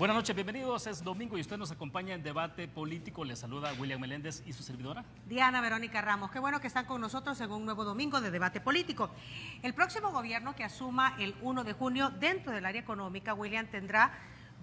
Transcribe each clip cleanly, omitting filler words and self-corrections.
Buenas noches, bienvenidos. Es domingo y usted nos acompaña en Debate Político. Les saluda William Meléndez y su servidora Diana Verónica Ramos. Qué bueno que están con nosotros en un nuevo domingo de Debate Político. El próximo gobierno que asuma el 1 de junio dentro del área económica, William, tendrá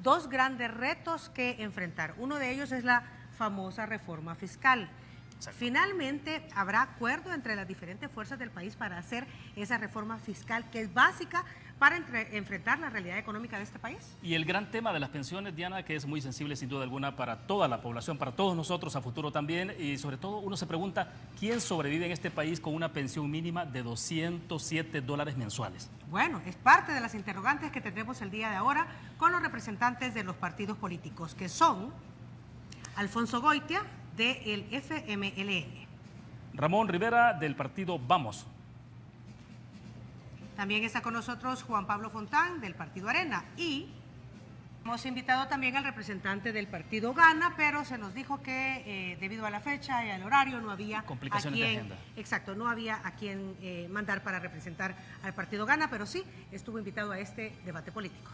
dos grandes retos que enfrentar. Uno de ellos es la famosa reforma fiscal. Exacto. Finalmente, habrá acuerdo entre las diferentes fuerzas del país para hacer esa reforma fiscal que es básica para enfrentar la realidad económica de este país. Y el gran tema de las pensiones, Diana, que es muy sensible sin duda alguna para toda la población, para todos nosotros a futuro también, y sobre todo uno se pregunta, ¿quién sobrevive en este país con una pensión mínima de $207 mensuales? Bueno, es parte de las interrogantes que tendremos el día de ahora con los representantes de los partidos políticos, que son Alfonso Goitia, del FMLN. Ramón Rivera, del partido Vamos. También está con nosotros Juan Pablo Fontán, del partido Arena. Y hemos invitado también al representante del partido Gana, pero se nos dijo que debido a la fecha y al horario no había complicaciones de agenda. Exacto, no había a quien mandar para representar al partido Gana, pero sí estuvo invitado a este debate político.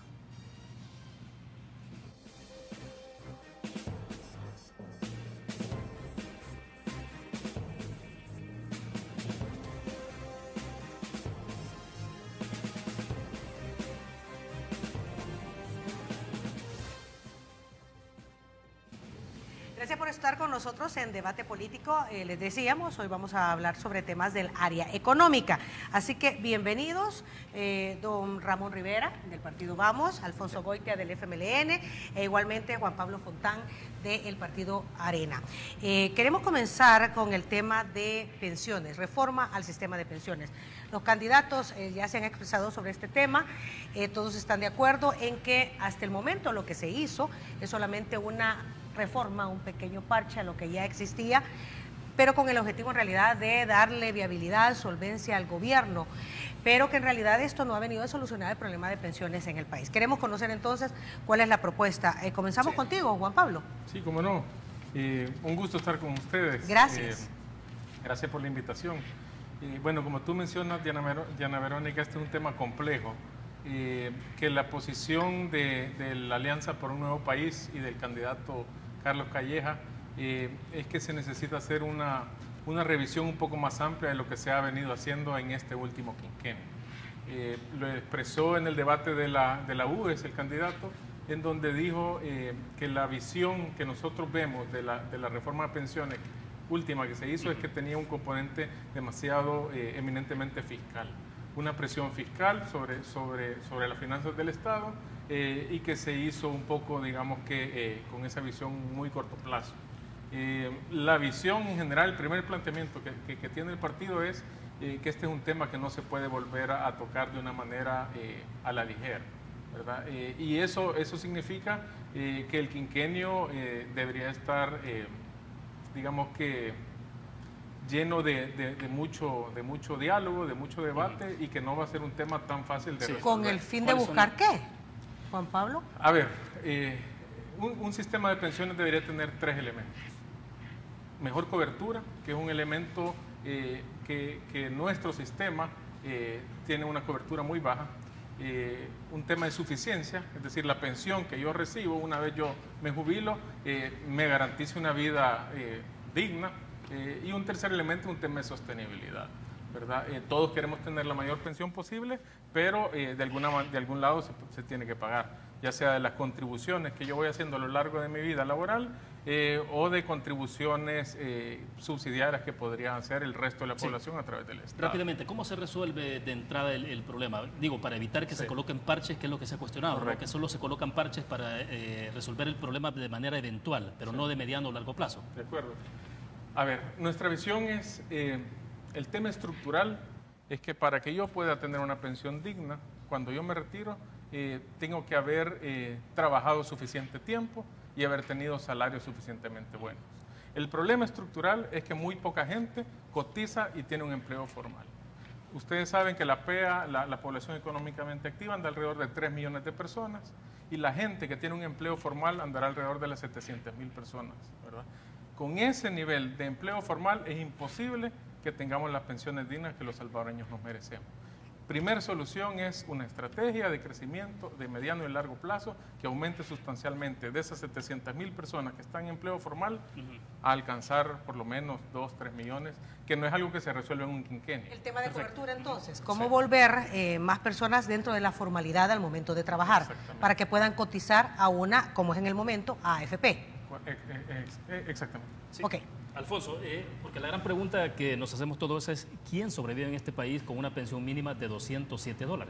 Gracias por estar con nosotros en Debate Político. Les decíamos, hoy vamos a hablar sobre temas del área económica. Así que bienvenidos, don Ramón Rivera, del partido Vamos, Alfonso Goitia, del FMLN, e igualmente Juan Pablo Fontán, del partido Arena. Queremos comenzar con el tema de pensiones, reforma al sistema de pensiones. Los candidatos ya se han expresado sobre este tema, todos están de acuerdo en que hasta el momento lo que se hizo es solamente una reforma, un pequeño parche a lo que ya existía, pero con el objetivo en realidad de darle viabilidad, solvencia al gobierno, pero que en realidad esto no ha venido a solucionar el problema de pensiones en el país. Queremos conocer entonces cuál es la propuesta. Comenzamos contigo, Juan Pablo. Sí, cómo no. Un gusto estar con ustedes. Gracias. Gracias por la invitación. Bueno, como tú mencionas, Diana Verónica, este es un tema complejo, que la posición de la Alianza por un Nuevo País y del candidato Carlos Calleja es que se necesita hacer una revisión un poco más amplia de lo que se ha venido haciendo en este último quinquenio. Lo expresó en el debate de la UES el candidato, en donde dijo que la visión que nosotros vemos de la reforma de pensiones última que se hizo es que tenía un componente demasiado eminentemente fiscal, una presión fiscal sobre las finanzas del Estado, y que se hizo un poco, digamos que con esa visión muy corto plazo. La visión en general, el primer planteamiento que tiene el partido es que este es un tema que no se puede volver a tocar de una manera a la ligera, ¿verdad? Y eso significa que el quinquenio debería estar, digamos que lleno de mucho diálogo, de mucho debate, y que no va a ser un tema tan fácil de resolver. ¿Con el fin de buscar qué, Juan Pablo? A ver, un sistema de pensiones debería tener tres elementos. Mejor cobertura, que es un elemento que nuestro sistema tiene una cobertura muy baja. Un tema de suficiencia, es decir, la pensión que yo recibo una vez yo me jubilo, me garantiza una vida digna. Y un tercer elemento, un tema de sostenibilidad, ¿verdad? Todos queremos tener la mayor pensión posible, pero de algún lado se tiene que pagar, ya sea de las contribuciones que yo voy haciendo a lo largo de mi vida laboral, o de contribuciones subsidiarias que podrían hacer el resto de la población a través del Estado. Rápidamente, ¿cómo se resuelve de entrada el problema? Digo, para evitar que se coloquen parches, que es lo que se ha cuestionado, ¿no? Que solo se colocan parches para resolver el problema de manera eventual, pero no de mediano o largo plazo. De acuerdo. A ver, nuestra visión es, el tema estructural es que para que yo pueda tener una pensión digna, cuando yo me retiro, tengo que haber trabajado suficiente tiempo y haber tenido salarios suficientemente buenos. El problema estructural es que muy poca gente cotiza y tiene un empleo formal. Ustedes saben que la PEA, la población económicamente activa, anda alrededor de 3 millones de personas, y la gente que tiene un empleo formal andará alrededor de las 700,000 personas, ¿verdad? Con ese nivel de empleo formal es imposible que tengamos las pensiones dignas que los salvadoreños nos merecemos. Primer solución es una estrategia de crecimiento de mediano y largo plazo que aumente sustancialmente de esas 700.000 personas que están en empleo formal a alcanzar por lo menos 2, 3 millones, que no es algo que se resuelve en un quinquenio. El tema de cobertura entonces, ¿cómo volver más personas dentro de la formalidad al momento de trabajar para que puedan cotizar a una, como es en el momento, AFP? Exactamente. Sí. Ok. Alfonso, porque la gran pregunta que nos hacemos todos es ¿quién sobrevive en este país con una pensión mínima de $207?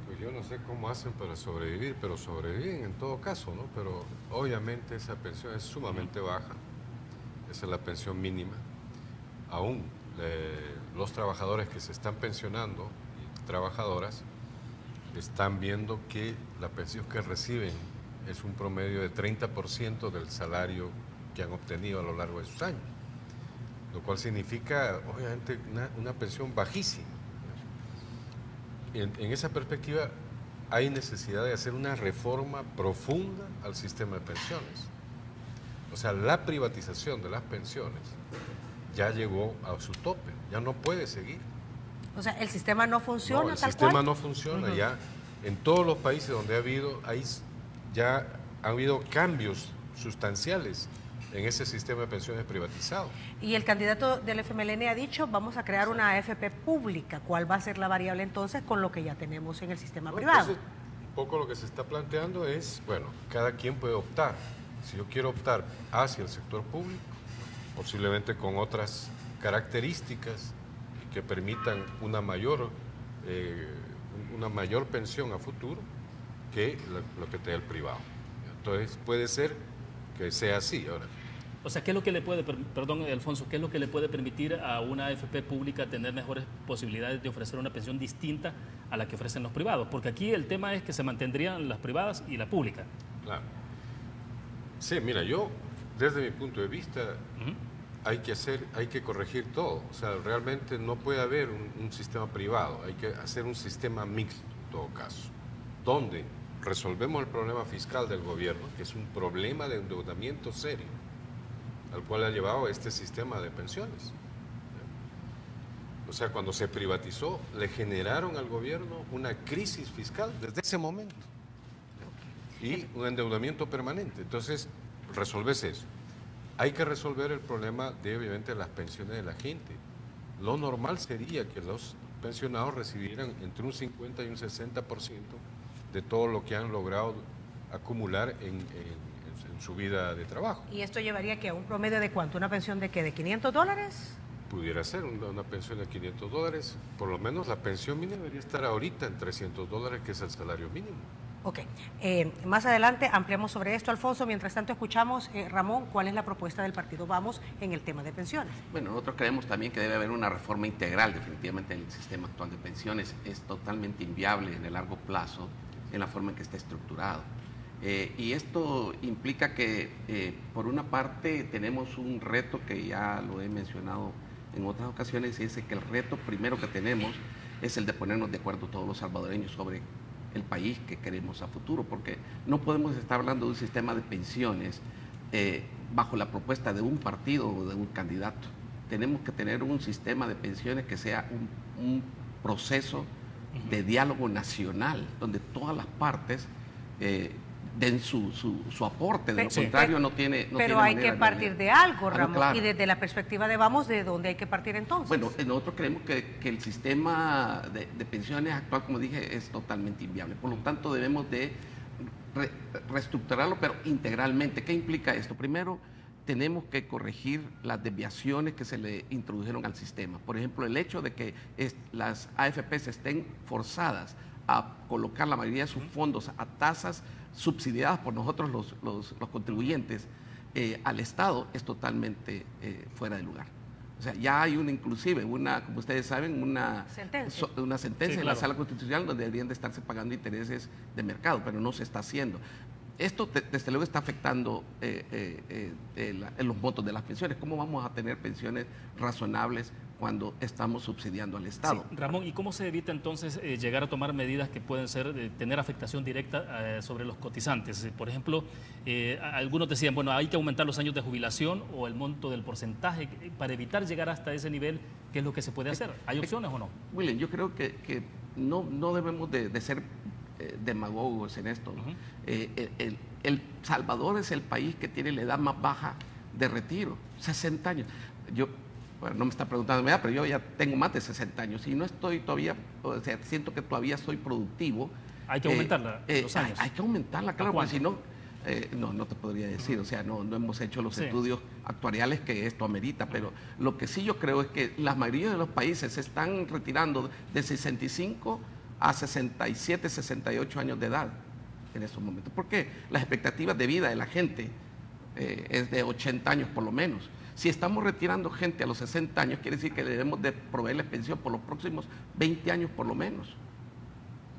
Pues yo no sé cómo hacen para sobrevivir, pero sobreviven en todo caso, ¿no? Pero obviamente esa pensión es sumamente baja, esa es la pensión mínima. Aún los trabajadores que se están pensionando, y trabajadoras, están viendo que la pensión que reciben es un promedio de 30% del salario que han obtenido a lo largo de sus años, lo cual significa obviamente una pensión bajísima. En esa perspectiva hay necesidad de hacer una reforma profunda al sistema de pensiones. O sea, la privatización de las pensiones ya llegó a su tope, ya no puede seguir. O sea, el sistema no funciona. No, el sistema no funciona. Ya en todos los países donde ya ha habido cambios sustanciales en ese sistema de pensiones privatizado. Y el candidato del FMLN ha dicho, vamos a crear una AFP pública. ¿Cuál va a ser la variable entonces con lo que ya tenemos en el sistema privado? Entonces, un poco lo que se está planteando es, bueno, cada quien puede optar. Si yo quiero optar hacia el sector público, posiblemente con otras características que permitan una mayor pensión a futuro que lo que te da el privado. Entonces, puede ser que sea así ahora. O sea, ¿qué es lo que le puede, perdón, Alfonso, qué es lo que le puede permitir a una AFP pública tener mejores posibilidades de ofrecer una pensión distinta a la que ofrecen los privados? Porque aquí el tema es que se mantendrían las privadas y la pública. Claro. Sí, mira, yo, desde mi punto de vista, hay que corregir todo. O sea, realmente no puede haber un sistema privado, hay que hacer un sistema mixto, en todo caso, donde resolvemos el problema fiscal del gobierno, que es un problema de endeudamiento serio, al cual ha llevado este sistema de pensiones. O sea, cuando se privatizó, le generaron al gobierno una crisis fiscal desde ese momento y un endeudamiento permanente. Entonces, resolves eso. Hay que resolver el problema de, obviamente, las pensiones de la gente. Lo normal sería que los pensionados recibieran entre un 50 y un 60% de todo lo que han logrado acumular en su vida de trabajo. ¿Y esto llevaría que a un promedio de cuánto? ¿Una pensión de qué? ¿De $500? Pudiera ser una pensión de $500. Por lo menos la pensión mínima debería estar ahorita en $300, que es el salario mínimo. Ok. Más adelante ampliamos sobre esto, Alfonso. Mientras tanto escuchamos, Ramón, ¿cuál es la propuesta del partido Vamos en el tema de pensiones? Bueno, nosotros creemos también que debe haber una reforma integral definitivamente en el sistema actual de pensiones. Es totalmente inviable en el largo plazo en la forma en que está estructurado. Y esto implica que, por una parte, tenemos un reto que ya lo he mencionado en otras ocasiones, y es que el reto primero que tenemos es el de ponernos de acuerdo todos los salvadoreños sobre el país que queremos a futuro, porque no podemos estar hablando de un sistema de pensiones bajo la propuesta de un partido o de un candidato. Tenemos que tener un sistema de pensiones que sea un proceso de diálogo nacional, donde todas las partes den su aporte, de lo contrario no tiene pero hay que partir de algo, Ramón, claro. Y desde la perspectiva de Vamos, ¿de dónde hay que partir entonces? Bueno, nosotros creemos que el sistema de pensiones actual, como dije, es totalmente inviable. Por lo tanto, debemos de reestructurarlo, pero integralmente. ¿Qué implica esto? Primero, tenemos que corregir las desviaciones que se le introdujeron al sistema. Por ejemplo, el hecho de que las AFPs estén forzadas a colocar la mayoría de sus fondos a tasas subsidiadas por nosotros los contribuyentes al Estado es totalmente fuera de lugar. O sea, ya hay inclusive como ustedes saben, una sentencia Sí, en claro. la Sala Constitucional donde deberían de estarse pagando intereses de mercado, pero no se está haciendo. esto desde luego está afectando los montos de las pensiones. ¿Cómo vamos a tener pensiones razonables cuando estamos subsidiando al Estado? Sí, Ramón, ¿y cómo se evita entonces llegar a tomar medidas que pueden ser tener afectación directa sobre los cotizantes? Por ejemplo, algunos decían, bueno, hay que aumentar los años de jubilación o el monto del porcentaje para evitar llegar hasta ese nivel. ¿Qué es lo que se puede hacer? ¿Hay opciones o no? William, yo creo que no debemos de ser demagogos en esto, ¿no? El Salvador es el país que tiene la edad más baja de retiro, 60 años. Bueno, no me está preguntando mi edad, pero yo ya tengo más de 60 años y no estoy todavía, o sea, siento que todavía soy productivo. Hay que aumentarla los años. Hay que aumentarla, claro, porque si no, no te podría decir, o sea, no hemos hecho los estudios actuariales que esto amerita, pero lo que sí yo creo es que la mayoría de los países se están retirando de 65 a 67, 68 años de edad en estos momentos. Porque las expectativas de vida de la gente es de 80 años por lo menos. Si estamos retirando gente a los 60 años, quiere decir que debemos de proveerles pensión por los próximos 20 años por lo menos.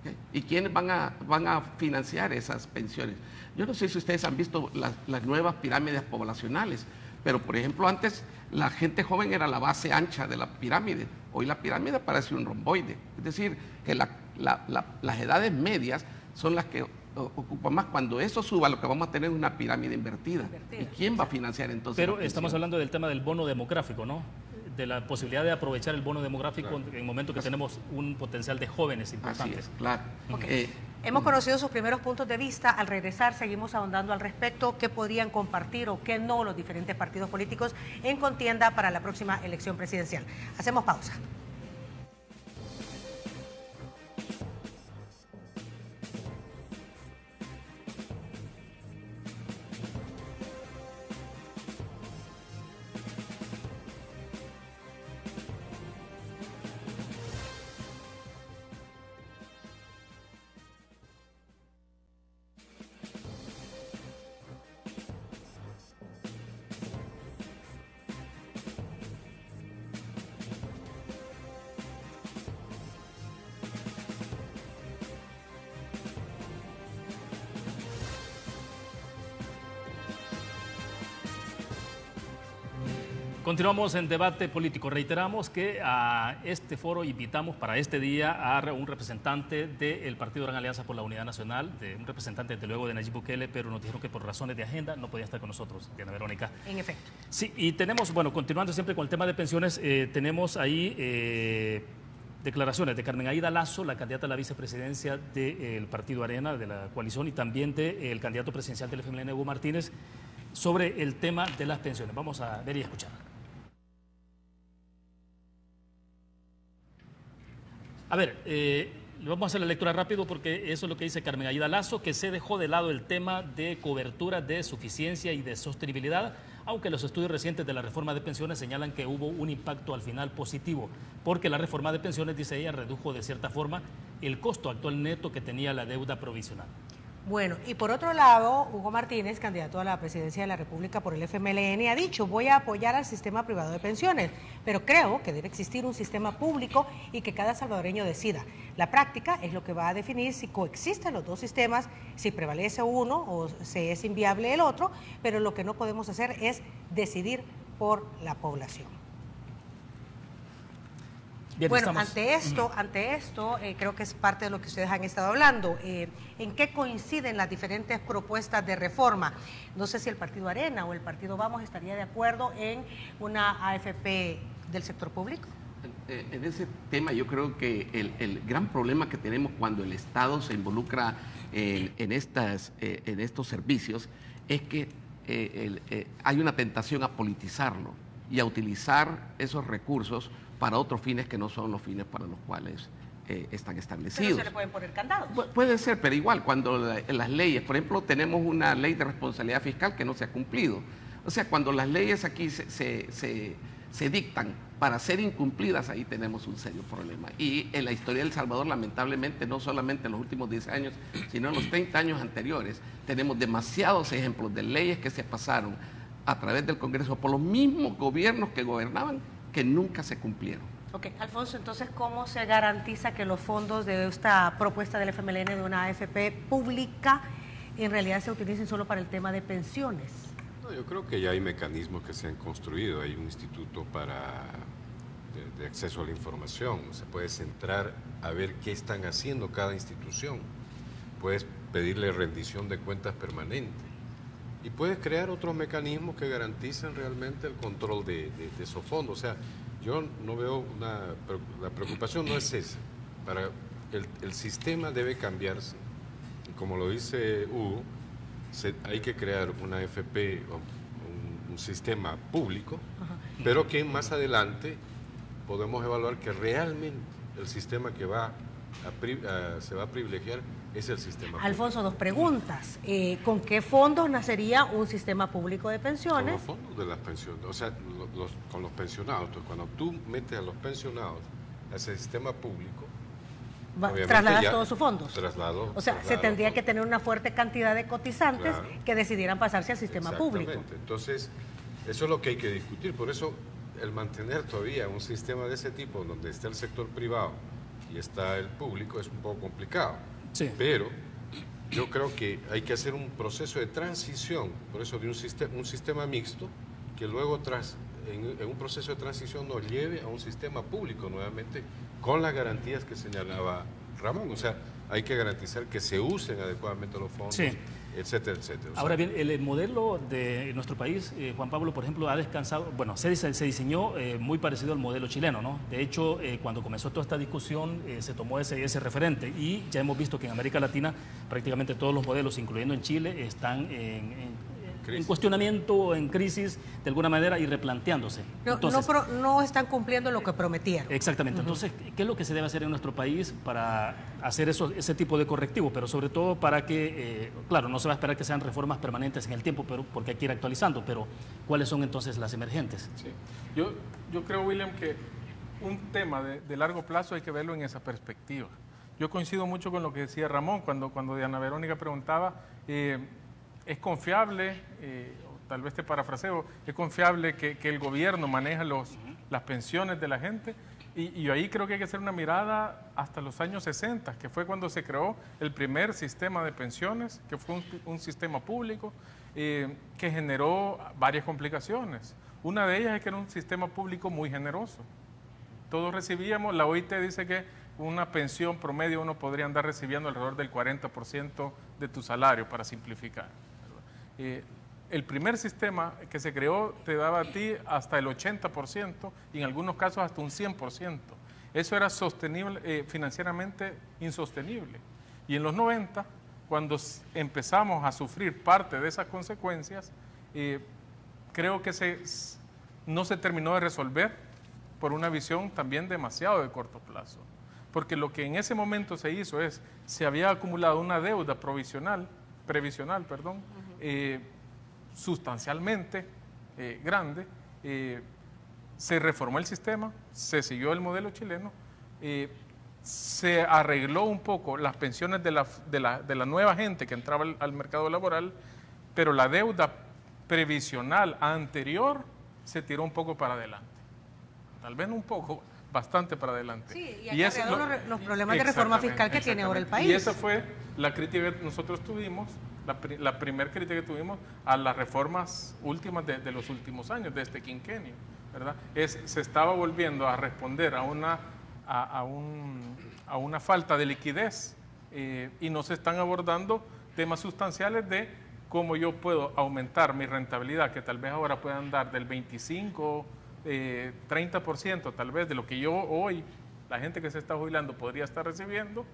¿Okay? ¿Y quiénes van a financiar esas pensiones? Yo no sé si ustedes han visto las nuevas pirámides poblacionales, pero por ejemplo antes la gente joven era la base ancha de la pirámide. Hoy la pirámide parece un romboide. Es decir, que las edades medias son las que ocupan más. Cuando eso suba, lo que vamos a tener es una pirámide invertida. ¿Y quién va a financiar entonces? Pero estamos hablando del tema del bono demográfico, ¿no? De la posibilidad de aprovechar el bono demográfico, claro, en el momento que tenemos un potencial de jóvenes importantes. Así es, claro. Okay. Hemos conocido sus primeros puntos de vista. Al regresar seguimos ahondando al respecto. ¿Qué podrían compartir o qué no los diferentes partidos políticos en contienda para la próxima elección presidencial? Hacemos pausa. Continuamos en debate político. Reiteramos que a este foro invitamos para este día a un representante del Partido Gran Alianza por la Unidad Nacional, un representante desde luego de Nayib Bukele, pero nos dijeron que por razones de agenda no podía estar con nosotros, Diana Verónica. En efecto. Sí, y tenemos, bueno, continuando siempre con el tema de pensiones, tenemos ahí declaraciones de Carmen Aida Lazo, la candidata a la vicepresidencia del Partido Arena, de la coalición, y también del candidato presidencial del FMLN, Hugo Martínez, sobre el tema de las pensiones. Vamos a ver y escuchar. A ver, vamos a hacer la lectura rápido porque eso es lo que dice Carmen Aida Lazo, que se dejó de lado el tema de cobertura, de suficiencia y de sostenibilidad, aunque los estudios recientes de la reforma de pensiones señalan que hubo un impacto al final positivo, porque la reforma de pensiones, dice ella, redujo de cierta forma el costo actual neto que tenía la deuda provisional. Bueno, y por otro lado, Hugo Martínez, candidato a la presidencia de la República por el FMLN, ha dicho: voy a apoyar al sistema privado de pensiones, pero creo que debe existir un sistema público y que cada salvadoreño decida. La práctica es lo que va a definir si coexisten los dos sistemas, si prevalece uno o si es inviable el otro, pero lo que no podemos hacer es decidir por la población. Bien, bueno, ante esto, creo que es parte de lo que ustedes han estado hablando. ¿En qué coinciden las diferentes propuestas de reforma? No sé si el Partido Arena o el Partido Vamos estaría de acuerdo en una AFP del sector público. En ese tema yo creo que el gran problema que tenemos cuando el Estado se involucra en estos servicios es que hay una tentación a politizarlo y a utilizar esos recursos para otros fines que no son los fines para los cuales están establecidos. ¿Pero se le pueden poner candados? Puede ser, pero igual, cuando las leyes, por ejemplo, tenemos una ley de responsabilidad fiscal que no se ha cumplido. O sea, cuando las leyes aquí se dictan para ser incumplidas, ahí tenemos un serio problema. Y en la historia de El Salvador, lamentablemente, no solamente en los últimos 10 años, sino en los 30 años anteriores, tenemos demasiados ejemplos de leyes que se pasaron a través del Congreso por los mismos gobiernos que gobernaban, que nunca se cumplieron. Ok, Alfonso, entonces, ¿cómo se garantiza que los fondos de esta propuesta del FMLN de una AFP pública en realidad se utilicen solo para el tema de pensiones. No, yo creo que ya hay mecanismos que se han construido. Hay un instituto de acceso a la información. Se puede centrar a ver qué están haciendo cada institución. Puedes pedirle rendición de cuentas permanente. Y puedes crear otros mecanismos que garanticen realmente el control de esos fondos. O sea, yo no veo la preocupación no es esa. El sistema debe cambiarse. Y como lo dice Hugo, hay que crear una AFP o un sistema público, pero que más adelante podemos evaluar que realmente el sistema que se va a privilegiar es el sistema público. Alfonso, dos preguntas. ¿Con qué fondos nacería un sistema público de pensiones? Con los fondos de las pensiones, o sea, con los pensionados. Entonces, cuando tú metes a los pensionados a ese sistema público, trasladas todos sus fondos. O sea, se tendría que tener una fuerte cantidad de cotizantes que decidieran pasarse al sistema público. Entonces, eso es lo que hay que discutir. Por eso, el mantener todavía un sistema de ese tipo, donde está el sector privado y está el público, es un poco complicado. Sí. Pero yo creo que hay que hacer un proceso de transición, por eso de un sistema mixto, que luego en un proceso de transición nos lleve a un sistema público nuevamente, con las garantías que señalaba Ramón. O sea, hay que garantizar que se usen adecuadamente los fondos, sí, etcétera, etcétera. Ahora bien, el modelo de nuestro país, Juan Pablo, por ejemplo, ha descansado, bueno, se diseñó muy parecido al modelo chileno, ¿no? De hecho, cuando comenzó toda esta discusión, se tomó ese referente, y ya hemos visto que en América Latina prácticamente todos los modelos, incluyendo en Chile, están en cuestionamiento, en crisis de alguna manera, y replanteándose. Entonces, no están cumpliendo lo que prometieron. Exactamente. Entonces, ¿qué es lo que se debe hacer en nuestro país para hacer ese tipo de correctivo? Pero sobre todo para que, claro, no se va a esperar que sean reformas permanentes en el tiempo, pero porque hay que ir actualizando, pero ¿cuáles son entonces las emergentes? Sí. Yo creo, William, que un tema de largo plazo hay que verlo en esa perspectiva. Yo coincido mucho con lo que decía Ramón cuando Diana Verónica preguntaba, ¿es confiable, tal vez te parafraseo, es confiable que el gobierno maneja las pensiones de la gente? Y yo ahí creo que hay que hacer una mirada hasta los años 60, que fue cuando se creó el primer sistema de pensiones, que fue un sistema público que generó varias complicaciones. Una de ellas es que era un sistema público muy generoso. Todos recibíamos, la OIT dice que una pensión promedio uno podría andar recibiendo alrededor del 40% de tu salario, para simplificar. El primer sistema que se creó te daba a ti hasta el 80% y en algunos casos hasta un 100%. Eso era sostenible, financieramente insostenible. Y en los 90, cuando empezamos a sufrir parte de esas consecuencias, creo que no se terminó de resolver por una visión también demasiado de corto plazo. Porque lo que en ese momento se hizo se había acumulado una deuda previsional, sustancialmente grande, se reformó el sistema, se siguió el modelo chileno, se arregló un poco las pensiones de la nueva gente que entraba al mercado laboral, pero la deuda previsional anterior se tiró un poco para adelante, tal vez no un poco, bastante para adelante. Sí, y ha creado los problemas de reforma fiscal que tiene ahora el país. Y esa fue la crítica que nosotros tuvimos, la primera crítica que tuvimos a las reformas últimas de los últimos años, de este quinquenio, ¿verdad? Se estaba volviendo a responder a una falta de liquidez y no se están abordando temas sustanciales de cómo yo puedo aumentar mi rentabilidad, que tal vez ahora pueda andar del 25%, 30% tal vez de lo que yo hoy, la gente que se está jubilando, podría estar recibiendo,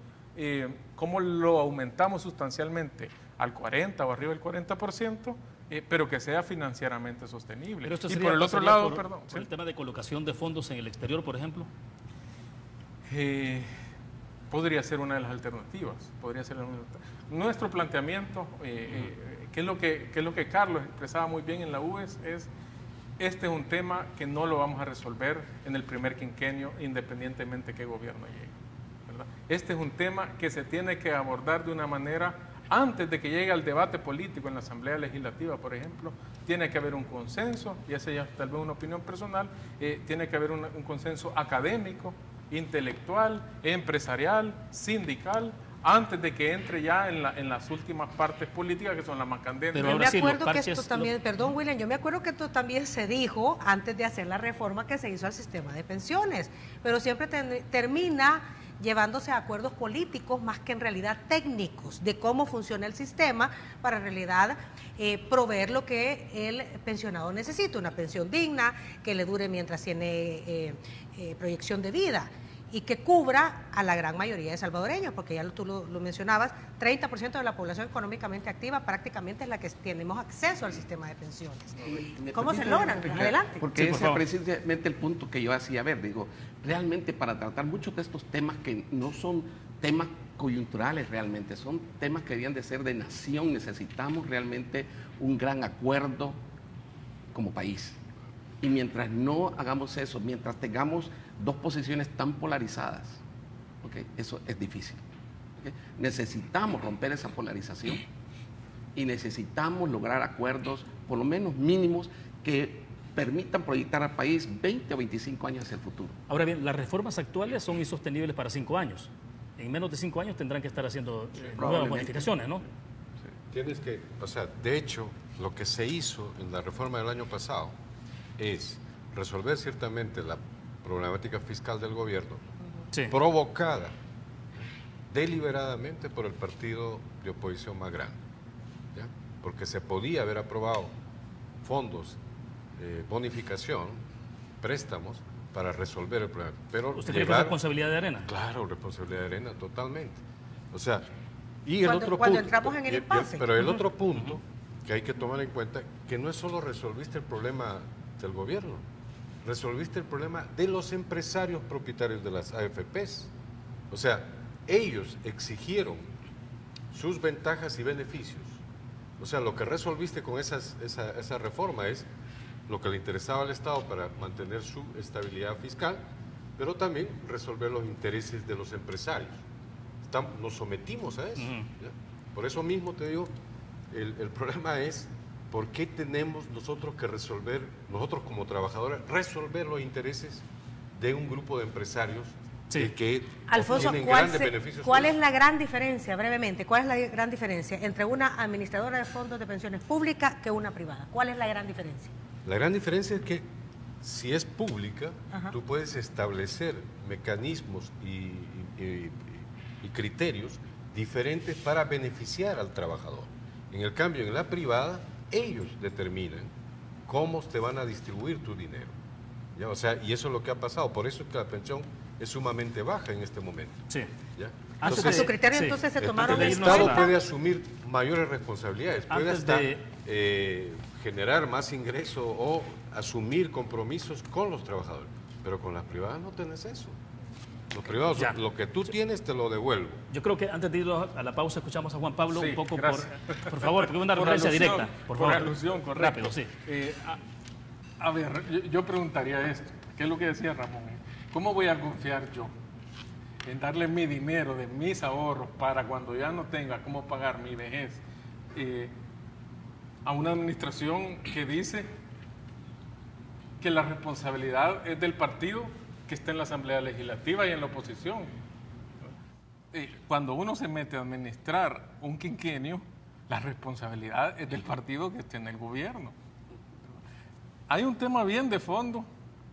cómo lo aumentamos sustancialmente al 40% o arriba del 40%, pero que sea financieramente sostenible. Pero esto y por el otro lado, por el tema de colocación de fondos en el exterior, por ejemplo. Podría ser una de las alternativas. Nuestro planteamiento, que es lo que Carlos expresaba muy bien en la UES, este es un tema que no lo vamos a resolver en el primer quinquenio, independientemente de qué gobierno llegue, ¿verdad? Este es un tema que se tiene que abordar de una manera, antes de que llegue al debate político en la Asamblea Legislativa, por ejemplo, tiene que haber un consenso, y esa ya tal vez una opinión personal, tiene que haber un consenso académico, intelectual, empresarial, sindical, antes de que entre ya en las últimas partes políticas que son las más candentes. Pero Yo ahora me sí, acuerdo los que parches, esto también, perdón William, yo me acuerdo que esto también se dijo antes de hacer la reforma que se hizo al sistema de pensiones, pero siempre termina llevándose a acuerdos políticos más que en realidad técnicos de cómo funciona el sistema para en realidad proveer lo que el pensionado necesita, una pensión digna, que le dure mientras tiene proyección de vida y que cubra a la gran mayoría de salvadoreños, porque ya tú lo mencionabas, 30% de la población económicamente activa prácticamente es la que tenemos acceso al sistema de pensiones. ¿Cómo se logran? Adelante. Porque Sí, por ese es favor. precisamente el punto que yo hacía ver. Digo, realmente para tratar muchos de estos temas que no son temas coyunturales realmente, son temas que debían de ser de nación, necesitamos realmente un gran acuerdo como país. Y mientras no hagamos eso, mientras tengamos dos posiciones tan polarizadas, ¿okay? Eso es difícil. ¿Okay? Necesitamos romper esa polarización y necesitamos lograr acuerdos, por lo menos mínimos, que permitan proyectar al país 20 o 25 años hacia el futuro. Ahora bien, las reformas actuales son insostenibles para 5 años. En menos de 5 años tendrán que estar haciendo nuevas probablemente. modificaciones, ¿no? Tienes que, o sea, de hecho, lo que se hizo en la reforma del año pasado es resolver ciertamente la problemática fiscal del gobierno, Sí. provocada deliberadamente por el partido de oposición más grande, ¿ya? Porque se podía haber aprobado fondos, bonificación, préstamos para resolver el problema. Pero ¿Usted cree que es responsabilidad de Arena? Claro, responsabilidad de Arena, totalmente. O sea, y el Cuando- otro cuando punto, entramos en el impasse. pero el otro punto que hay que tomar en cuenta, que no es solo resolviste el problema del gobierno, resolviste el problema de los empresarios propietarios de las AFPs. O sea, ellos exigieron sus ventajas y beneficios. O sea, lo que resolviste con esa reforma es lo que le interesaba al Estado para mantener su estabilidad fiscal, pero también resolver los intereses de los empresarios. Nos sometimos a eso. ¿Ya? Por eso mismo te digo, el problema es por qué tenemos nosotros que resolver, nosotros como trabajadores, resolver los intereses de un grupo de empresarios Sí. que Alfonso, obtienen ¿cuál, grandes beneficios. cuál es la gran diferencia, brevemente, cuál es la gran diferencia entre una administradora de fondos de pensiones pública que una privada? ¿Cuál es la gran diferencia? La gran diferencia es que si es pública, Ajá. tú puedes establecer mecanismos y criterios diferentes para beneficiar al trabajador. En el cambio, en la privada, ellos determinan cómo te van a distribuir tu dinero. ¿Ya? O sea, y eso es lo que ha pasado. Por eso es que la pensión es sumamente baja en este momento. Sí. ¿Ya? A A su criterio, sí. entonces, se Antes tomaron de el en irnos Estado a la- puede asumir mayores responsabilidades, puede Antes hasta de- generar más ingresos o asumir compromisos con los trabajadores. Pero con las privadas no tenés eso. Los privados, Ya. lo que tú tienes te lo devuelvo. Yo creo que antes de ir a la pausa escuchamos a Juan Pablo Sí, un poco gracias. por favor, porque es una Por referencia alusión, directa. Por por favor. alusión, correcto. Rápido, sí. A ver, yo preguntaría esto, ¿qué es lo que decía Ramón? ¿Cómo voy a confiar yo en darle mi dinero de mis ahorros para cuando ya no tenga cómo pagar mi vejez a una administración que dice que la responsabilidad es del partido que está en la Asamblea Legislativa y en la oposición? Cuando uno se mete a administrar un quinquenio, la responsabilidad es del partido que esté en el gobierno. Hay un tema bien de fondo,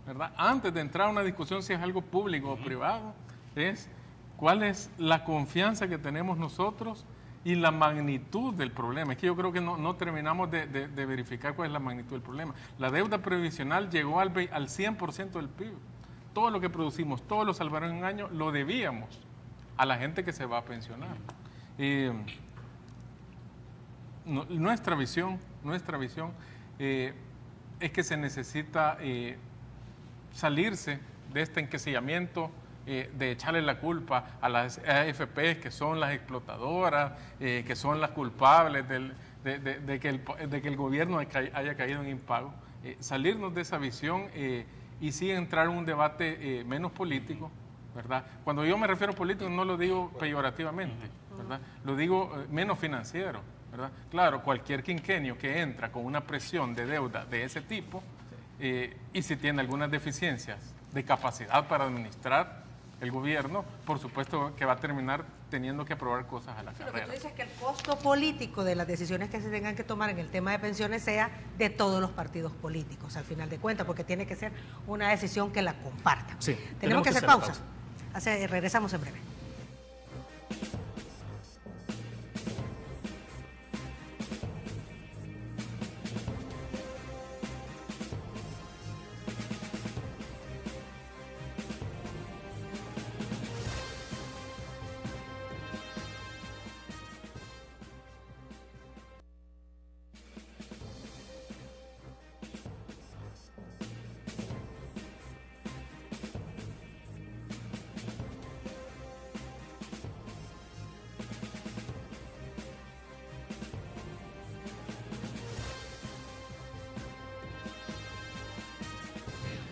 ¿verdad? Antes de entrar a una discusión si es algo público o privado, es cuál es la confianza que tenemos nosotros y la magnitud del problema. Es que yo creo que no terminamos de verificar cuál es la magnitud del problema. La deuda previsional llegó al 100% del PIB. Todo lo que producimos, todos los salarios en un año, lo debíamos a la gente que se va a pensionar. Nuestra visión es que se necesita salirse de este enquisillamiento, de echarle la culpa a las AFP, que son las explotadoras, que son las culpables de que el gobierno haya caído en impago. Salirnos de esa visión y sí entrar en un debate menos político, ¿verdad? Cuando yo me refiero a político no lo digo peyorativamente, ¿verdad? Lo digo menos financiero, ¿verdad? Claro, cualquier quinquenio que entra con una presión de deuda de ese tipo y si tiene algunas deficiencias de capacidad para administrar el gobierno, por supuesto que va a terminar teniendo que aprobar cosas a la Lo que tú carrera. dices es que el costo político de las decisiones que se tengan que tomar en el tema de pensiones sea de todos los partidos políticos, al final de cuentas, porque tiene que ser una decisión que la compartan. Sí, Tenemos que hacer pausa. Regresamos en breve.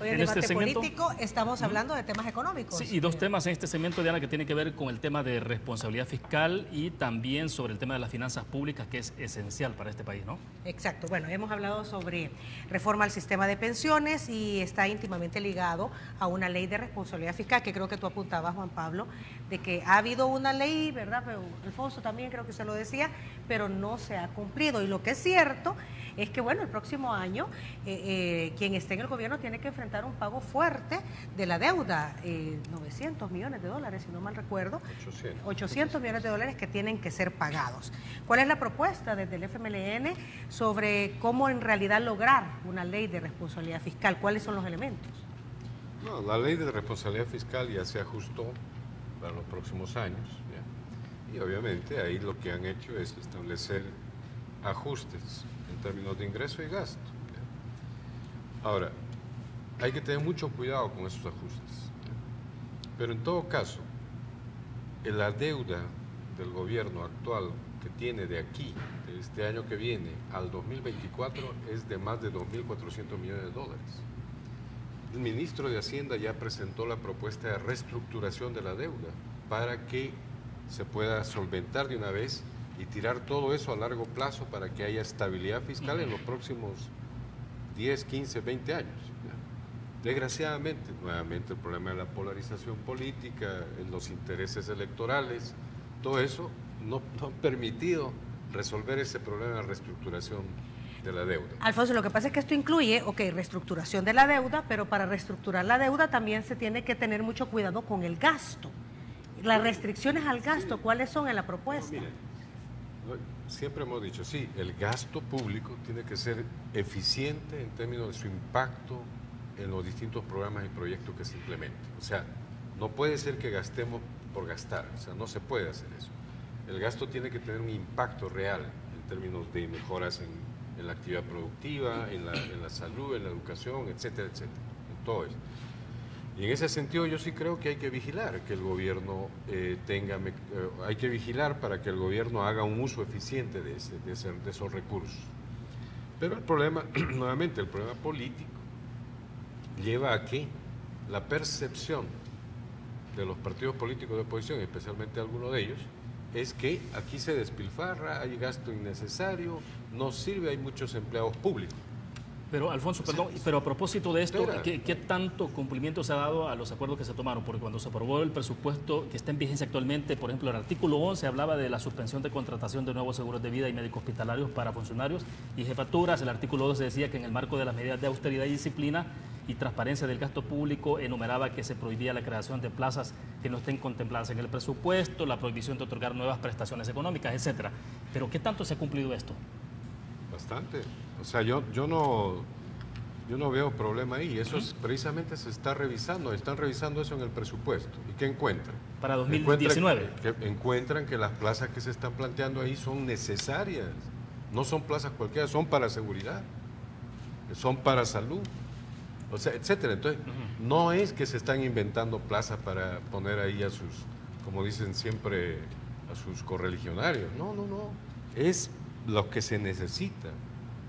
Hoy en este debate segmento político estamos hablando de temas económicos. Sí, y dos temas en este segmento, Diana, que tienen que ver con el tema de responsabilidad fiscal y también sobre el tema de las finanzas públicas, que es esencial para este país, ¿no? Exacto. Bueno, hemos hablado sobre reforma al sistema de pensiones y está íntimamente ligado a una ley de responsabilidad fiscal, que creo que tú apuntabas, Juan Pablo, de que ha habido una ley, ¿verdad? Pero Alfonso también creo que se lo decía, pero no se ha cumplido. Y lo que es cierto es que, bueno, el próximo año quien esté en el gobierno tiene que enfrentar un pago fuerte de la deuda, 900 millones de dólares, si no mal recuerdo, 800 millones de dólares que tienen que ser pagados. ¿Cuál es la propuesta desde el FMLN sobre cómo en realidad lograr una ley de responsabilidad fiscal? ¿Cuáles son los elementos? No, la ley de responsabilidad fiscal ya se ajustó para los próximos años, ¿ya? Y obviamente ahí lo que han hecho es establecer ajustes en términos de ingreso y gasto, ¿ya? Ahora, hay que tener mucho cuidado con esos ajustes, ¿ya? Pero en todo caso, la deuda del gobierno actual que tiene de aquí, de este año que viene al 2024, es de más de 2.400 millones de dólares. El ministro de Hacienda ya presentó la propuesta de reestructuración de la deuda para que se pueda solventar de una vez y tirar todo eso a largo plazo para que haya estabilidad fiscal en los próximos 10, 15, 20 años. Desgraciadamente, nuevamente el problema de la polarización política, los intereses electorales, todo eso no han permitido resolver ese problema de reestructuración de la deuda. Alfonso, lo que pasa es que esto incluye, reestructuración de la deuda, pero para reestructurar la deuda también se tiene que tener mucho cuidado con el gasto. Las restricciones al gasto, ¿cuáles son en la propuesta? No, mire, siempre hemos dicho, sí, el gasto público tiene que ser eficiente en términos de su impacto en los distintos programas y proyectos que se implementen. O sea, no puede ser que gastemos por gastar, o sea, no se puede hacer eso. El gasto tiene que tener un impacto real en términos de mejoras en la actividad productiva, en la salud, en la educación, etcétera, etcétera, en todo eso. Y en ese sentido yo sí creo que hay que vigilar que el gobierno hay que vigilar para que el gobierno haga un uso eficiente de esos recursos. Pero el problema, nuevamente, el problema político lleva a que la percepción de los partidos políticos de oposición, especialmente algunos de ellos, es que aquí se despilfarra, hay gasto innecesario, no sirve, hay muchos empleados públicos. Pero, Alfonso, perdón, pero a propósito de esto, ¿qué tanto cumplimiento se ha dado a los acuerdos que se tomaron? Porque cuando se aprobó el presupuesto que está en vigencia actualmente, por ejemplo, el artículo 11 hablaba de la suspensión de contratación de nuevos seguros de vida y médicos hospitalarios para funcionarios y jefaturas. El artículo 12 decía que en el marco de las medidas de austeridad y disciplina y transparencia del gasto público enumeraba que se prohibía la creación de plazas que no estén contempladas en el presupuesto, la prohibición de otorgar nuevas prestaciones económicas, etcétera. Pero ¿qué tanto se ha cumplido esto? Bastante. O sea, yo no veo problema ahí. Eso precisamente se está revisando. Están revisando eso en el presupuesto. ¿Y qué encuentran? Para 2019. Encuentran que las plazas que se están planteando ahí son necesarias. No son plazas cualquiera, son para seguridad, son para salud, o sea, etcétera. Entonces, no es que se están inventando plazas para poner ahí a sus, como dicen siempre, a sus correligionarios. No. Es lo que se necesita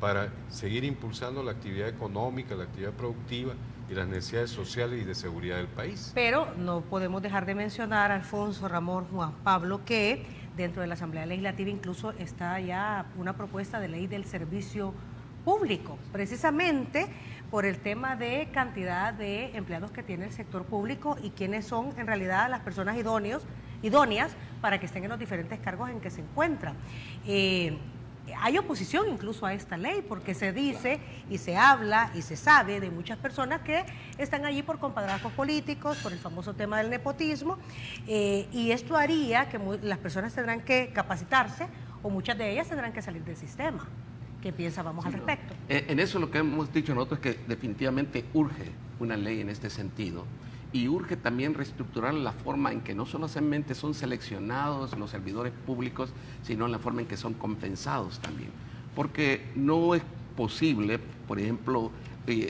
para seguir impulsando la actividad económica, la actividad productiva y las necesidades sociales y de seguridad del país. Pero no podemos dejar de mencionar, Alfonso, Ramón, Juan Pablo, que dentro de la Asamblea Legislativa incluso está ya una propuesta de ley del servicio público, precisamente por el tema de cantidad de empleados que tiene el sector público y quiénes son en realidad las personas idóneas idóneas para que estén en los diferentes cargos en que se encuentran. Hay oposición incluso a esta ley porque se dice y se habla y se sabe de muchas personas que están allí por compadrazgos políticos, por el famoso tema del nepotismo, y esto haría que las personas tendrán que capacitarse o muchas de ellas tendrán que salir del sistema. ¿Qué pensábamos al respecto? En eso lo que hemos dicho nosotros es que definitivamente urge una ley en este sentido y urge también reestructurar la forma en que no solamente son seleccionados los servidores públicos, sino en la forma en que son compensados también. Porque no es posible, por ejemplo,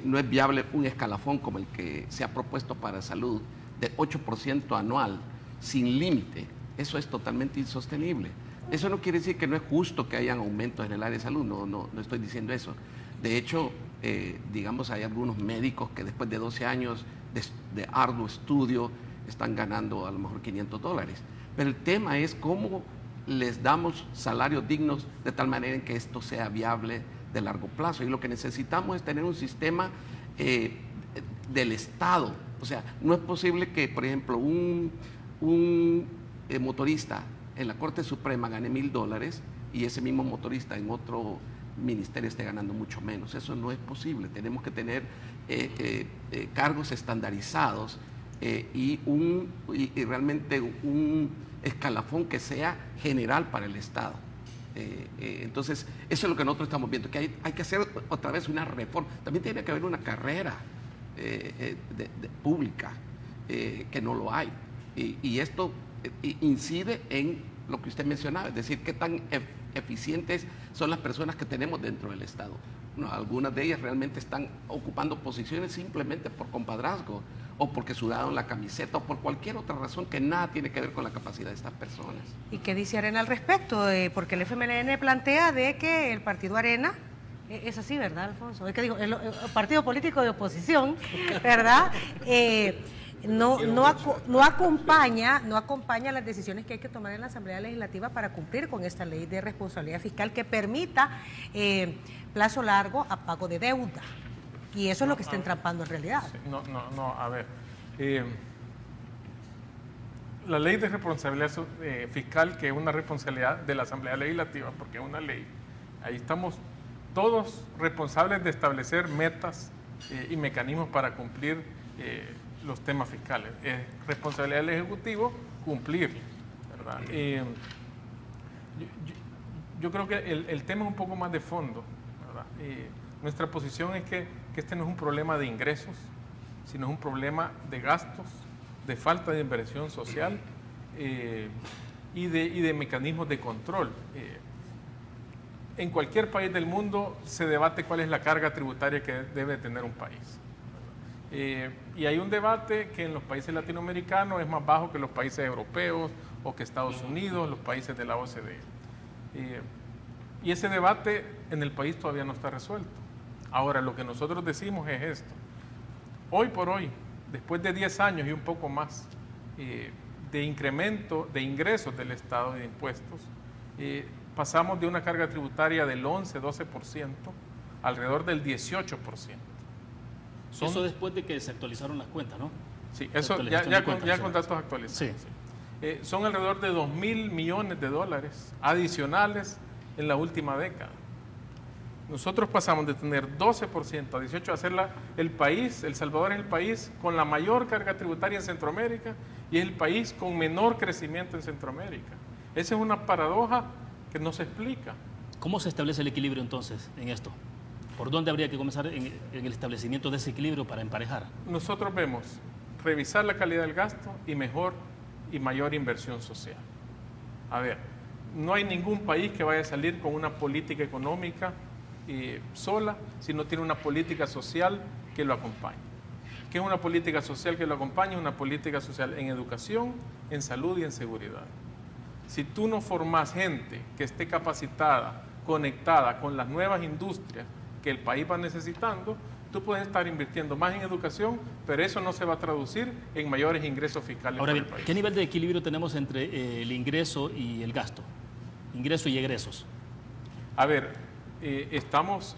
no es viable un escalafón como el que se ha propuesto para salud de 8% anual sin límite. Eso es totalmente insostenible. Eso no quiere decir que no es justo que hayan aumentos en el área de salud, no estoy diciendo eso. De hecho, digamos, hay algunos médicos que después de 12 años de arduo estudio están ganando a lo mejor $500. Pero el tema es cómo les damos salarios dignos de tal manera en que esto sea viable de largo plazo. Y lo que necesitamos es tener un sistema del Estado. O sea, no es posible que, por ejemplo, un motorista en la Corte Suprema gane $1,000 y ese mismo motorista en otro ministerio esté ganando mucho menos. Eso no es posible. Tenemos que tener cargos estandarizados y realmente un escalafón que sea general para el Estado. Entonces, eso es lo que nosotros estamos viendo, que hay que hacer otra vez una reforma. También tiene que haber una carrera pública, que no lo hay. Y esto incide en lo que usted mencionaba, es decir, qué tan eficientes son las personas que tenemos dentro del Estado. No, algunas de ellas realmente están ocupando posiciones simplemente por compadrazgo o porque sudaron la camiseta o por cualquier otra razón que nada tiene que ver con la capacidad de estas personas. ¿Y qué dice Arena al respecto? Porque el FMLN plantea de que el partido Arena, es así, ¿verdad, Alfonso? Es que digo, el partido político de oposición, ¿verdad? No acompaña las decisiones que hay que tomar en la Asamblea Legislativa para cumplir con esta ley de responsabilidad fiscal que permita plazo largo a pago de deuda. Y eso es lo que está entrampando en realidad. Sí, a ver. La ley de responsabilidad fiscal, que es una responsabilidad de la Asamblea Legislativa, porque es una ley, ahí estamos todos responsables de establecer metas y mecanismos para cumplir los temas fiscales. Es responsabilidad del Ejecutivo cumplir, ¿verdad? Yo creo que el tema es un poco más de fondo, ¿verdad? Nuestra posición es que este no es un problema de ingresos, sino es un problema de gastos, de falta de inversión social y de mecanismos de control. En cualquier país del mundo se debate cuál es la carga tributaria que debe tener un país. Y hay un debate que en los países latinoamericanos es más bajo que los países europeos o que Estados Unidos, los países de la OCDE. Y ese debate en el país todavía no está resuelto. Ahora, lo que nosotros decimos es esto. Hoy por hoy, después de 10 años y un poco más de incremento de ingresos del Estado y de impuestos, pasamos de una carga tributaria del 11-12% alrededor del 18%. Eso después de que se actualizaron las cuentas, ¿no? Sí, eso ya con datos actualizados. Sí. Sí. Son alrededor de $2,000 millones adicionales en la última década. Nosotros pasamos de tener 12% a 18% a ser El Salvador es el país con la mayor carga tributaria en Centroamérica y es el país con menor crecimiento en Centroamérica. Esa es una paradoja que no se explica. ¿Cómo se establece el equilibrio entonces en esto? ¿Por dónde habría que comenzar en el establecimiento de ese equilibrio para emparejar? Nosotros vemos revisar la calidad del gasto y mejor y mayor inversión social. A ver, no hay ningún país que vaya a salir con una política económica sola si no tiene una política social que lo acompañe. ¿Qué es una política social que lo acompañe? Una política social en educación, en salud y en seguridad. Si tú no formas gente que esté capacitada, conectada con las nuevas industrias que el país va necesitando, tú puedes estar invirtiendo más en educación, pero eso no se va a traducir en mayores ingresos fiscales. Ahora bien, ¿qué nivel de equilibrio tenemos entre el ingreso y el gasto? Ingreso y egresos. A ver, estamos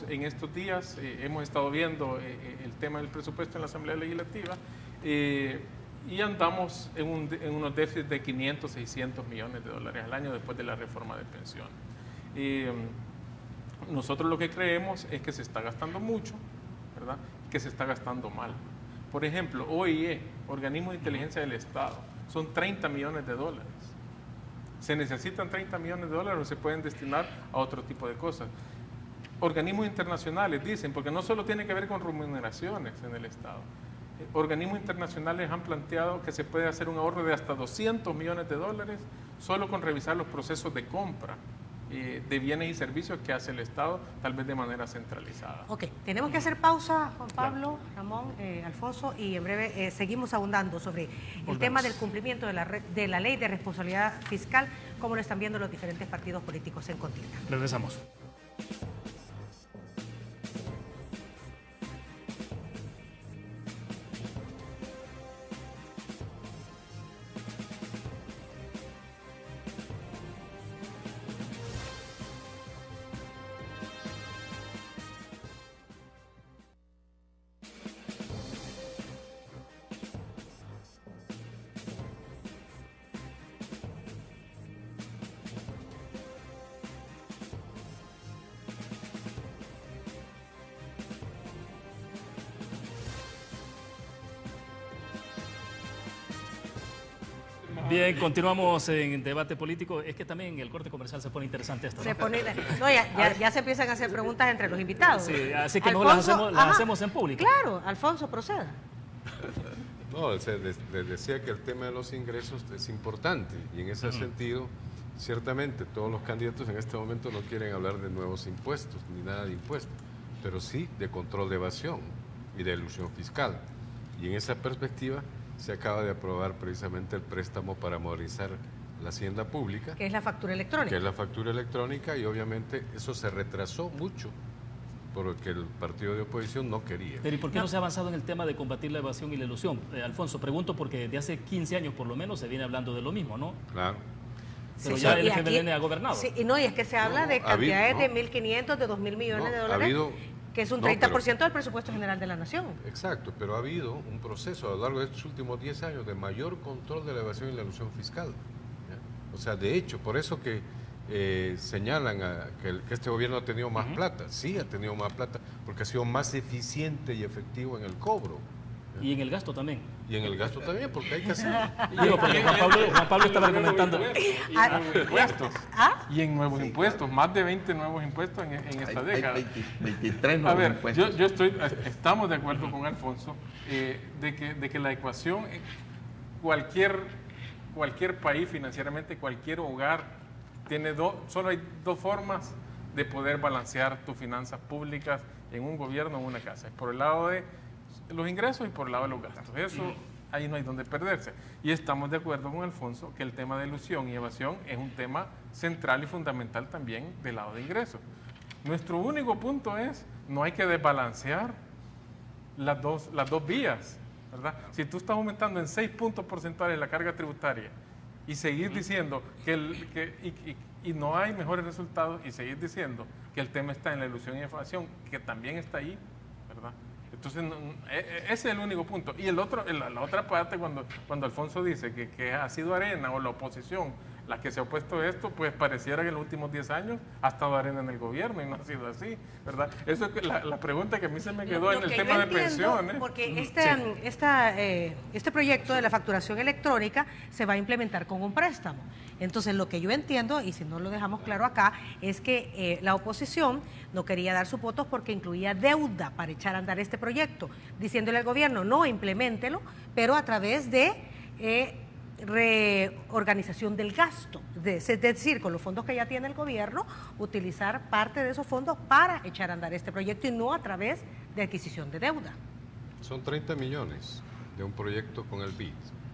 en estos días, hemos estado viendo el tema del presupuesto en la Asamblea Legislativa y andamos en unos déficits de 500, 600 millones de dólares al año después de la reforma de pensiones. Nosotros lo que creemos es que se está gastando mucho, ¿verdad? Que se está gastando mal. Por ejemplo, OIE, Organismo de Inteligencia del Estado, son 30 millones de dólares. ¿Se necesitan 30 millones de dólares o se pueden destinar a otro tipo de cosas? Organismos internacionales dicen, porque no solo tiene que ver con remuneraciones en el Estado, organismos internacionales han planteado que se puede hacer un ahorro de hasta 200 millones de dólares solo con revisar los procesos de compra de bienes y servicios que hace el Estado, tal vez de manera centralizada. Ok, tenemos que hacer pausa, Juan Pablo, Ramón, Alfonso, y en breve seguimos ahondando sobre el tema del cumplimiento de la ley de responsabilidad fiscal, como lo están viendo los diferentes partidos políticos en contienda. Regresamos. Bien, continuamos en debate político. Es que también el corte comercial se pone interesante esto, ¿no? Se pone, no, ya se empiezan a hacer preguntas entre los invitados. Sí, así que mejor las hacemos en público. Claro, Alfonso, proceda. No, les decía que el tema de los ingresos es importante y en ese sentido, ciertamente todos los candidatos en este momento no quieren hablar de nuevos impuestos ni nada de impuestos, pero sí de control de evasión y de elusión fiscal. Y en esa perspectiva se acaba de aprobar precisamente el préstamo para modernizar la hacienda pública. Que es la factura electrónica. Que es la factura electrónica y obviamente eso se retrasó mucho porque el partido de oposición no quería. Pero ¿y por qué no se ha avanzado en el tema de combatir la evasión y la ilusión? Alfonso, pregunto porque desde hace 15 años por lo menos se viene hablando de lo mismo, ¿no? Claro. Pero ya el FMLN ha gobernado. Sí, y es que se habla de cantidades de 1.500, de 2.000 millones de dólares, que es un 30% del presupuesto general de la nación. Exacto, pero ha habido un proceso a lo largo de estos últimos 10 años de mayor control de la evasión y la ilusión fiscal. ¿Ya? O sea, de hecho, por eso que señalan que este gobierno ha tenido más plata. Sí ha tenido más plata, porque ha sido más eficiente y efectivo en el cobro. Y en el gasto también. Y en el gasto también, porque hay que hacerlo. Digo, porque Juan Pablo estaba argumentando. Y en nuevos impuestos, más de 20 nuevos impuestos en esta década. 23 nuevos impuestos. Estamos de acuerdo con Alfonso de que la ecuación, cualquier país financieramente, cualquier hogar, solo hay dos formas de poder balancear tus finanzas públicas en un gobierno o en una casa. Es por el lado de los ingresos y por el lado de los gastos. Eso, ahí no hay donde perderse. Y estamos de acuerdo con Alfonso que el tema de ilusión y evasión es un tema central y fundamental también del lado de ingresos. Nuestro único punto es, no hay que desbalancear las dos vías, ¿verdad? Si tú estás aumentando en 6 puntos porcentuales la carga tributaria y seguir diciendo y no hay mejores resultados y seguir diciendo que el tema está en la ilusión y evasión, que también está ahí, ¿verdad? Entonces, ese es el único punto. Y la otra parte, cuando Alfonso dice que ha sido Arena o la oposición la que se ha opuesto a esto, pues pareciera que en los últimos 10 años ha estado Arena en el gobierno y no ha sido así, ¿verdad? Eso es la pregunta que a mí se me quedó en el tema de pensiones. Porque este proyecto de la facturación electrónica se va a implementar con un préstamo. Entonces, lo que yo entiendo, y si no lo dejamos claro acá, es que la oposición no quería dar sus votos porque incluía deuda para echar a andar este proyecto, diciéndole al gobierno, no, impleméntelo, pero a través de reorganización del gasto, es decir, con los fondos que ya tiene el gobierno, utilizar parte de esos fondos para echar a andar este proyecto y no a través de adquisición de deuda. Son 30 millones de un proyecto con el BID.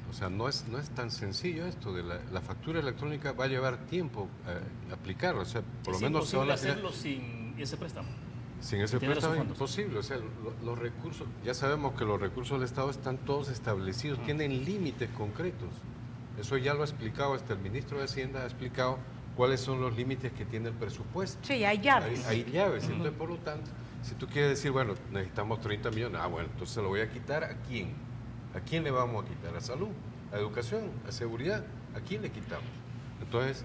O sea, no es tan sencillo esto de la factura electrónica, va a llevar tiempo aplicarlo, o sea, por lo menos se van a hacerlo sin ese préstamo. Sin ese préstamo es imposible, o sea, los recursos, ya sabemos que los recursos del Estado están todos establecidos, tienen límites concretos. Eso ya lo ha explicado, hasta el ministro de Hacienda ha explicado cuáles son los límites que tiene el presupuesto. Sí, hay llaves. Hay llaves, entonces por lo tanto, si tú quieres decir, bueno, necesitamos 30 millones, bueno, entonces se lo voy a quitar ¿a quién? ¿A quién le vamos a quitar? ¿A salud? ¿A educación? ¿A seguridad? ¿A quién le quitamos? Entonces,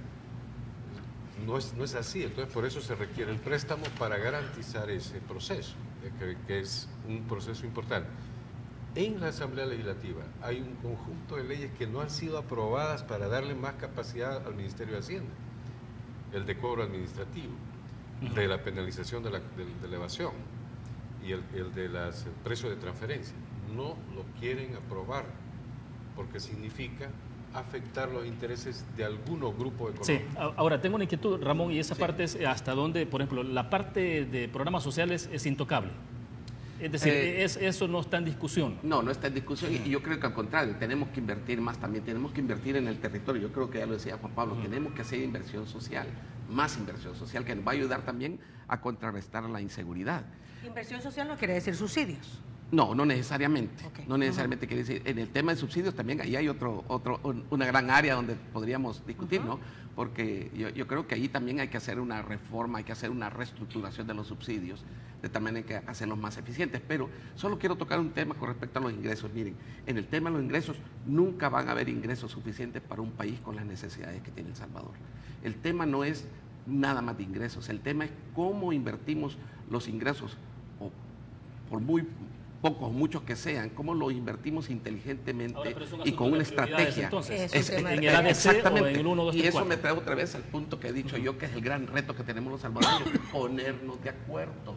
no es así. Entonces, por eso se requiere el préstamo para garantizar ese proceso, que es un proceso importante. En la Asamblea Legislativa hay un conjunto de leyes que no han sido aprobadas para darle más capacidad al Ministerio de Hacienda. El de cobro administrativo, de la penalización de la evasión y el de los precios de transferencia. No lo quieren aprobar porque significa afectar los intereses de algunos grupos económicos. Sí, ahora tengo una inquietud, Ramón, y esa parte es hasta donde, por ejemplo, la parte de programas sociales es intocable. Es decir, eso no está en discusión. No, no está en discusión y yo creo que al contrario, tenemos que invertir más también, tenemos que invertir en el territorio. Yo creo que ya lo decía Juan Pablo, tenemos que hacer inversión social, más inversión social, que nos va a ayudar también a contrarrestar la inseguridad. Inversión social no quiere decir subsidios. No, no necesariamente. Okay. No necesariamente quiere decir. En el tema de subsidios también ahí hay una gran área donde podríamos discutir, ¿no? Porque yo creo que ahí también hay que hacer una reforma, hay que hacer una reestructuración de los subsidios, de tal manera que hacerlos más eficientes. Pero solo quiero tocar un tema con respecto a los ingresos. Miren, en el tema de los ingresos, nunca van a haber ingresos suficientes para un país con las necesidades que tiene El Salvador. El tema no es nada más de ingresos, el tema es cómo invertimos los ingresos, o por muy pocos, muchos que sean, cómo los invertimos inteligentemente y con una estrategia. Entonces, en el ADC exactamente. o en el 1, 2, 3, y eso 4. me trae otra vez al punto que he dicho yo, que es el gran reto que tenemos los salvadoreños, ponernos de acuerdo.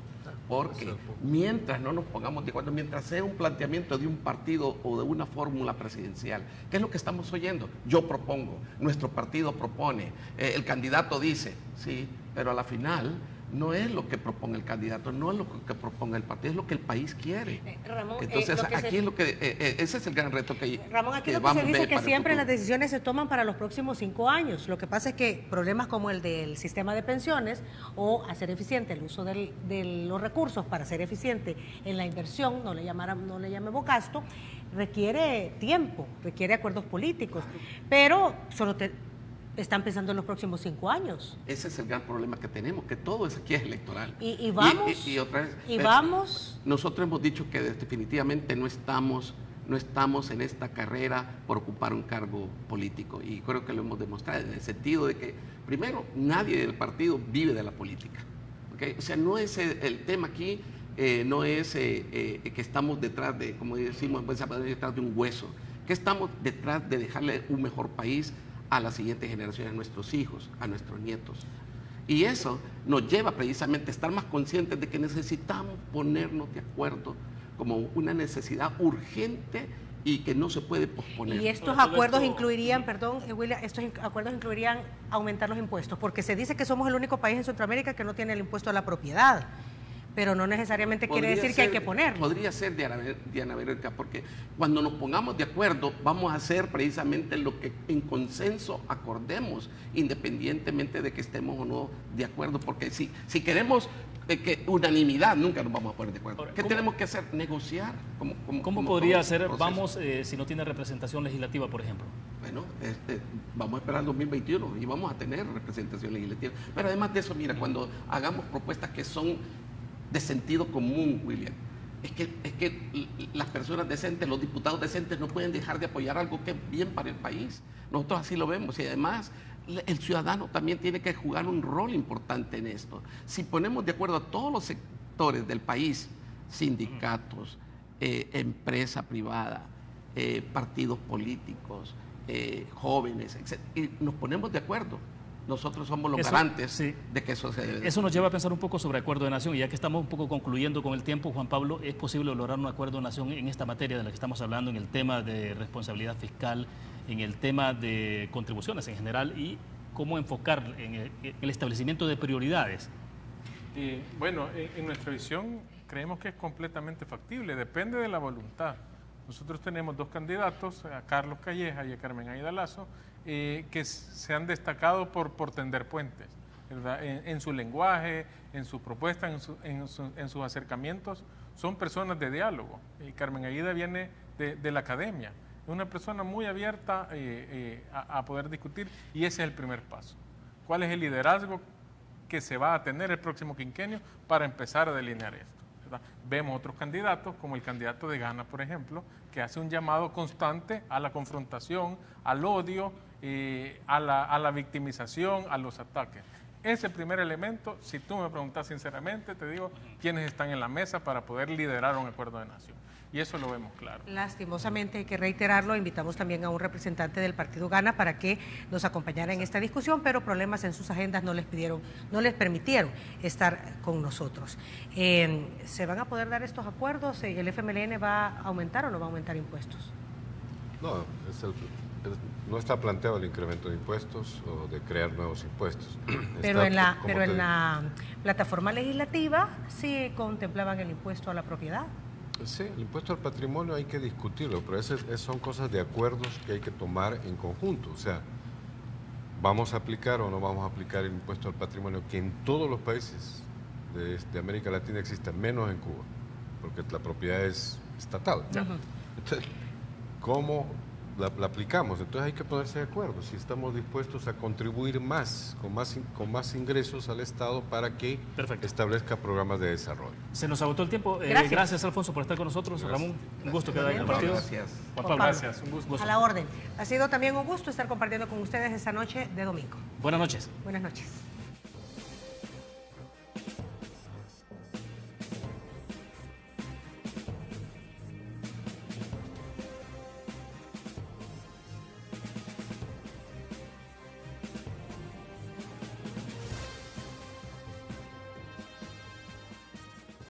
Porque mientras no nos pongamos de acuerdo, mientras sea un planteamiento de un partido o de una fórmula presidencial, ¿qué es lo que estamos oyendo? Yo propongo, nuestro partido propone, el candidato dice, sí, pero a la final no es lo que propone el candidato, no es lo que propone el partido, es lo que el país quiere. Ramón, entonces, aquí es lo que, ese es el gran reto que Ramón, aquí lo que se dice es que siempre las decisiones se toman para los próximos 5 años. Lo que pasa es que problemas como el del sistema de pensiones o hacer eficiente el uso de los recursos para ser eficiente en la inversión, no le llamemos gasto, requiere tiempo, requiere acuerdos políticos, pero solo están pensando en los próximos 5 años. Ese es el gran problema que tenemos, que todo eso aquí es electoral. Y vamos, y otra vez, vamos. Nosotros hemos dicho que definitivamente no estamos en esta carrera por ocupar un cargo político, y creo que lo hemos demostrado en el sentido de que, primero, nadie del partido vive de la política, ¿okay? O sea, no es el tema aquí, no es que estamos detrás de, como decimos en buen salvadoreño, detrás de un hueso, que estamos detrás de dejarle un mejor país a las siguientes generaciones, a nuestros hijos, a nuestros nietos. Y eso nos lleva precisamente a estar más conscientes de que necesitamos ponernos de acuerdo como una necesidad urgente y que no se puede posponer. Y estos acuerdos incluirían, perdón, William, estos acuerdos incluirían aumentar los impuestos, porque se dice que somos el único país en Centroamérica que no tiene el impuesto a la propiedad, pero no necesariamente quiere decir que hay que ponerlo. Podría ser, Diana Verónica, porque cuando nos pongamos de acuerdo vamos a hacer precisamente lo que en consenso acordemos, independientemente de que estemos o no de acuerdo, porque si queremos que unanimidad, nunca nos vamos a poner de acuerdo. Ahora, ¿qué tenemos que hacer? Negociar. ¿Cómo podría ser, vamos, si no tiene representación legislativa, por ejemplo? Bueno, vamos a esperar el 2021 y vamos a tener representación legislativa. Pero además de eso, mira, cuando hagamos propuestas que son de sentido común, William, es que las personas decentes, los diputados decentes no pueden dejar de apoyar algo que es bien para el país. Nosotros así lo vemos, y además el ciudadano también tiene que jugar un rol importante en esto. Si ponemos de acuerdo a todos los sectores del país, sindicatos, empresa privada, partidos políticos, jóvenes, etc., y nos ponemos de acuerdo, nosotros somos los garantes de que eso se debe. Eso nos lleva a pensar un poco sobre acuerdo de nación, y ya que estamos un poco concluyendo con el tiempo, Juan Pablo, ¿es posible lograr un acuerdo de nación en esta materia de la que estamos hablando, en el tema de responsabilidad fiscal, en el tema de contribuciones en general, y cómo enfocar en el establecimiento de prioridades? Bueno, en nuestra visión creemos que es completamente factible, depende de la voluntad. Nosotros tenemos 2 candidatos, a Carlos Calleja y a Carmen Aida Lazo, que se han destacado por tender puentes, ¿verdad? En su lenguaje, en sus propuestas, en sus acercamientos, son personas de diálogo. Carmen Aida viene de la academia, es una persona muy abierta a poder discutir, y ese es el primer paso. ¿Cuál es el liderazgo que se va a tener el próximo quinquenio para empezar a delinear esto? ¿verdad? Vemos otros candidatos, como el candidato de Ghana, por ejemplo, que hace un llamado constante a la confrontación, al odio, a la victimización, a los ataques. Ese primer elemento, si tú me preguntas sinceramente, te digo quiénes están en la mesa para poder liderar un acuerdo de nación. Y eso lo vemos claro. Lastimosamente hay que reiterarlo, invitamos también a un representante del partido Ghana para que nos acompañara en esta discusión, pero problemas en sus agendas no les permitieron estar con nosotros. ¿Se van a poder dar estos acuerdos? ¿El FMLN va a aumentar o no va a aumentar impuestos? No, no está planteado el incremento de impuestos o de crear nuevos impuestos. Pero en la plataforma legislativa sí contemplaban el impuesto a la propiedad. Sí, el impuesto al patrimonio hay que discutirlo, pero son cosas de acuerdos que hay que tomar en conjunto. O sea, ¿vamos a aplicar o no vamos a aplicar el impuesto al patrimonio que en todos los países de América Latina existe, menos en Cuba? Porque la propiedad es estatal. Entonces, ¿cómo la aplicamos? Entonces hay que ponerse de acuerdo si estamos dispuestos a contribuir más, con más ingresos al Estado para que establezca programas de desarrollo. Se nos agotó el tiempo. Gracias, Alfonso, por estar con nosotros. Gracias. Ramón, un gusto que haya compartido. Gracias. Juan Pablo, gracias. Un gusto. A la orden. Ha sido también un gusto estar compartiendo con ustedes esta noche de domingo. Buenas noches. Buenas noches.